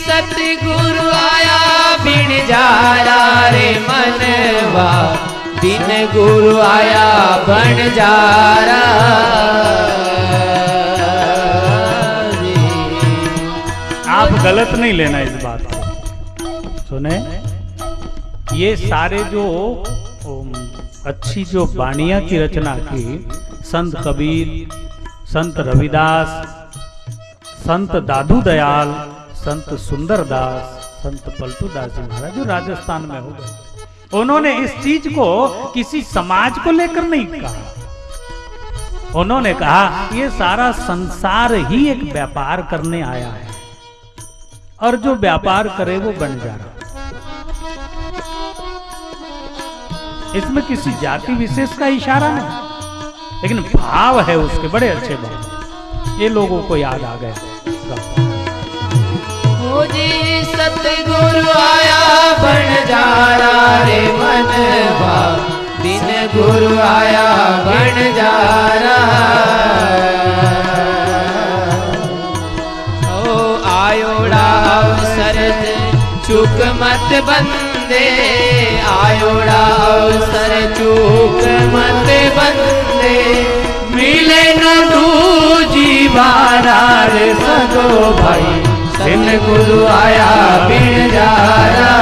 सतगुरु आया बिन जारा रे मनवा, बिन गुरु आया बन जारा। आप गलत नहीं लेना इस बात को। सुने, ये सारे जो अच्छी जो वाणियां की रचना की संत कबीर, संत रविदास, संत दादू दयाल, संत सुंदरदास, संत पलटूदास जी महाराज जो राजस्थान में हो गए, उन्होंने इस चीज को किसी समाज को लेकर नहीं कहा। उन्होंने कहा ये सारा संसार ही एक व्यापार करने आया है और जो व्यापार करे वो बन जा रहा। इसमें किसी जाति विशेष का इशारा नहीं, लेकिन भाव है उसके बड़े अच्छे भाव, ये लोगों को याद आ गए। जी सतगुरु आया बन जारा रे मनवा, बिन गुरु आया बन जारा। ओ आयोड़ा अवसर चूक मत बंदे, आयोड़ा अवसर चूक मत बंदे, मिले न दूजी बारा रे सगो भाई, बिन गुरु आया बिन जारा।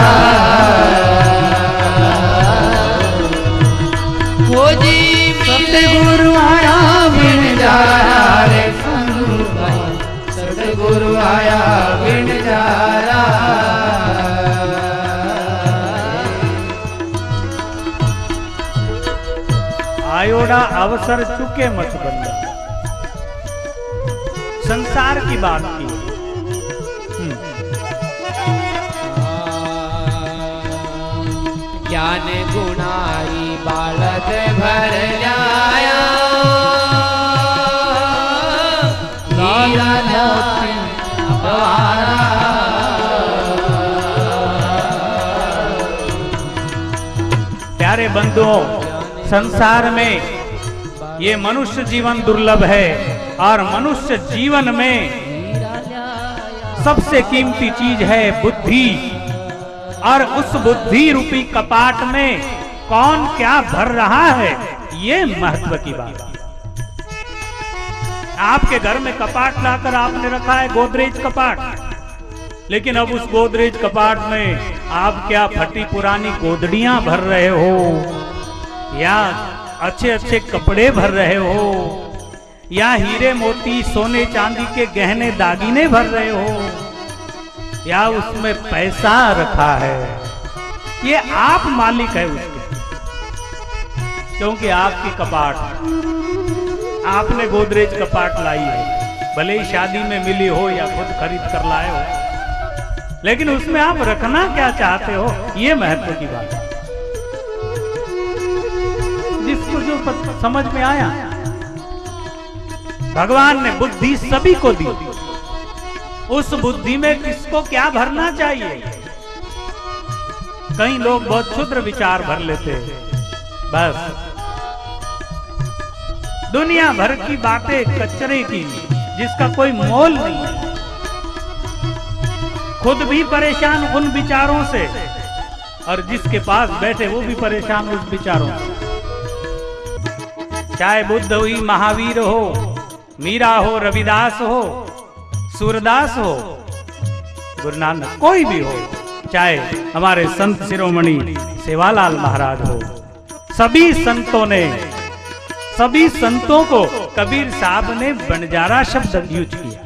वो जी सतगुरु आया बिन जारा रे सगो भाई, सतगुरु आया बिन जारा। आयोड़ा अवसर चुके मत बंदा, संसार की बात की। ज्ञान गुणारी बालक भर लाया, प्यारे बंधुओं, संसार में ये मनुष्य जीवन दुर्लभ है और मनुष्य जीवन में सबसे कीमती चीज है बुद्धि, और उस बुद्धि रूपी कपाट में कौन क्या भर रहा है ये महत्व की बात है। आपके घर में कपाट लाकर आपने रखा है गोदरेज कपाट, लेकिन अब उस गोदरेज कपाट में आप क्या फटी पुरानी गोदड़ियां भर रहे हो, या अच्छे अच्छे कपड़े भर रहे हो, या हीरे मोती सोने चांदी के गहने दागिने भर रहे हो, या उसमें पैसा रखा है। ये आप मालिक है उसके, क्योंकि आपकी कपाट, आपने गोदरेज कपाट लाई है, भले ही शादी में मिली हो या खुद खरीद कर लाए हो, लेकिन उसमें आप रखना क्या चाहते हो ये महत्व की बात है। जिसको जो समझ में आया, भगवान ने बुद्धि सभी को दी, उस बुद्धि में किसको क्या भरना चाहिए। कई लोग बहुत क्षुद्र विचार भर लेते हैं, बस दुनिया भर की बातें कचरे की जिसका कोई मोल नहीं है, खुद भी परेशान उन विचारों से और जिसके पास बैठे वो भी परेशान उस विचारों से। चाहे बुद्ध हुई, महावीर हो, मीरा हो, रविदास हो, सूरदास हो, गुरु नानक, कोई भी हो, चाहे हमारे संत शिरोमणि सेवालाल महाराज हो, सभी संतों ने, सभी संतों को कबीर साहब ने बंजारा शब्द यूज किया,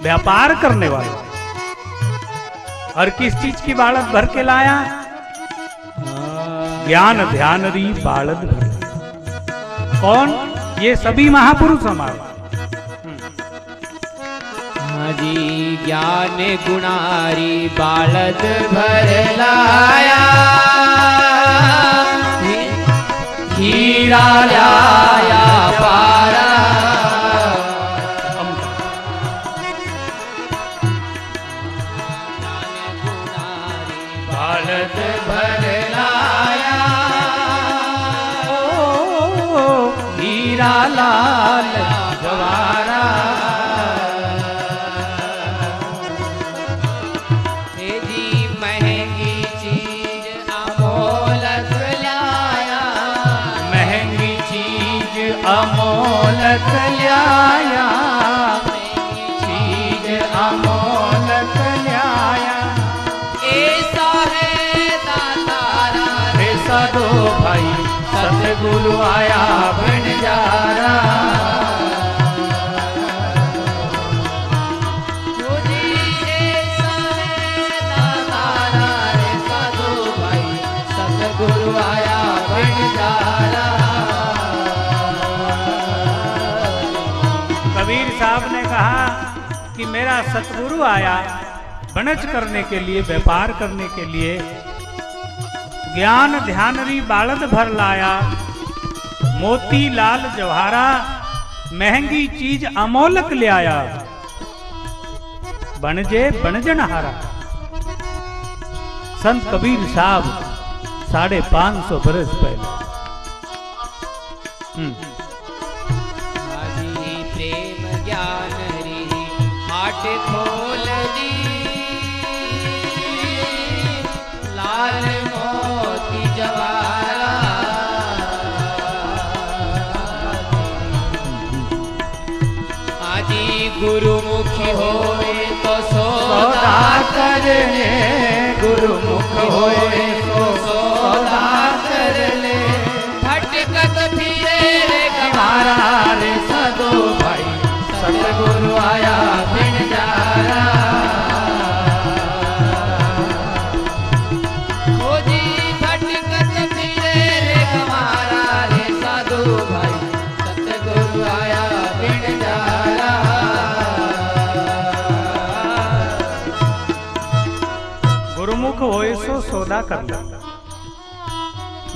व्यापार करने वाले। और किस चीज की बालद भर के लाया? ज्ञान ध्यान री बालद भर। कौन? ये सभी महापुरुष हमारे। जी ज्ञान गुणारी बालद भर लाया, हीरा लाया पारा। बालद भर लाया, हीरा लाल जवारा। हे जी महंगी चीज अमोलक लाया, महंगी चीज अमोलक लाया, चीज अमोलक लाया। ऐसा है दातारा, ऐसा दो भाई सतगुरु आया बंजारा। मुझे ऐसा है दातारा, ऐसा दो भाई सतगुरु आया बंजारा। कबीर साहब ने कहा कि मेरा सतगुरु आया बनच करने के लिए, व्यापार करने के लिए। ज्ञान ध्यानरी बालद भर लाया, मोती लाल जवाहरा, महंगी चीज अमोलक ले आया। बनजे बनजन हारा। संत कबीर साहब 550 बरस पहले। आदि प्रेम ज्ञान री हाट खोल दी, लाल मोती जवारा। आदि गुरुमुखी होवे तो सौदा कर ले, गुरुमुख होवे तो सौदा कर ले। भटकत फिरे रे हमारा गवारा, रे सदो भाई सतगुरु आया बंजारा। ओ जी भटकत फिरे रे गवारा, रे साधु भाई सतगुरु आया बंजारा। गुरुमुख होए सो सौदा कर लो।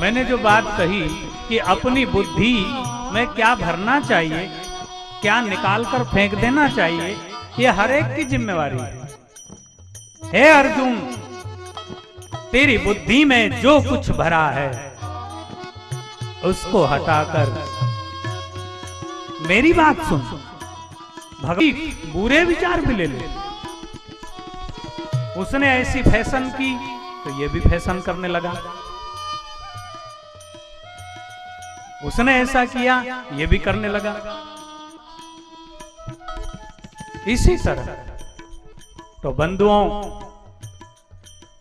मैंने जो बात कही कि अपनी बुद्धि में क्या भरना चाहिए, क्या निकाल कर फेंक देना चाहिए, ये हर एक की जिम्मेवारी है। हे अर्जुन, तेरी बुद्धि में जो कुछ भरा है उसको हटाकर मेरी बात सुन। भगवान बुरे विचार भी ले ले। उसने ऐसी फैशन की तो ये भी फैशन करने लगा। उसने ऐसा किया ये भी करने लगा। इसी तरह तो बंधुओं,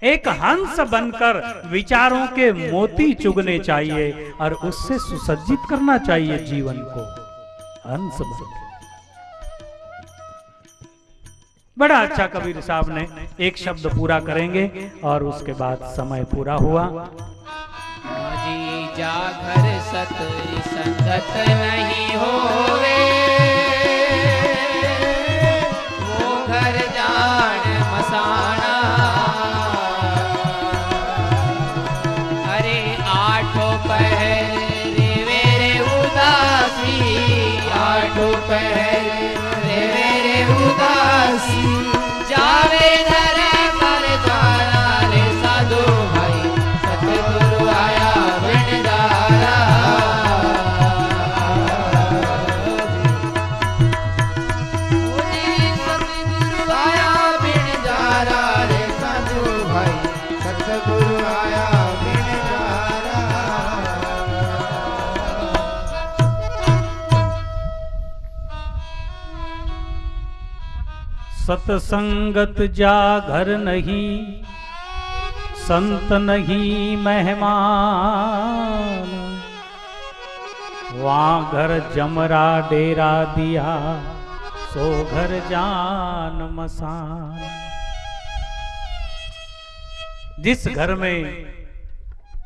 एक हंस बनकर विचारों के मोती चुगने चाहिए और उससे सुसज्जित करना चाहिए जीवन को। हंस बनकर बड़ा अच्छा कबीर साहब ने एक शब्द पूरा करेंगे और उसके बाद समय पूरा हुआ। जी जा घर सतरी संगत नहीं होवे, वो घर जान मसाना। अरे आठों पहर रे उदासी, आठों पहर रे उदासी। जावे घर पर द्वारा, रे साधु भाई सतगुरु आया बंजारा। सतगुरु आया बंजारा, रे साधु भाई सतगुरु आया बंजारा। सतसंगत जा घर नहीं, संत नहीं मेहमान। वहाँ घर जमरा डेरा दिया, सो घर जान मसान। जिस घर में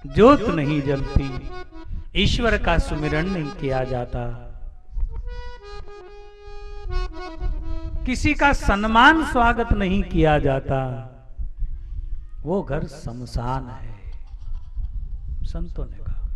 ज्योत नहीं जलती, ईश्वर का सुमिरन नहीं किया जाता, किसी का सम्मान स्वागत नहीं किया जाता, वो घर शमशान है, संतों ने कहा।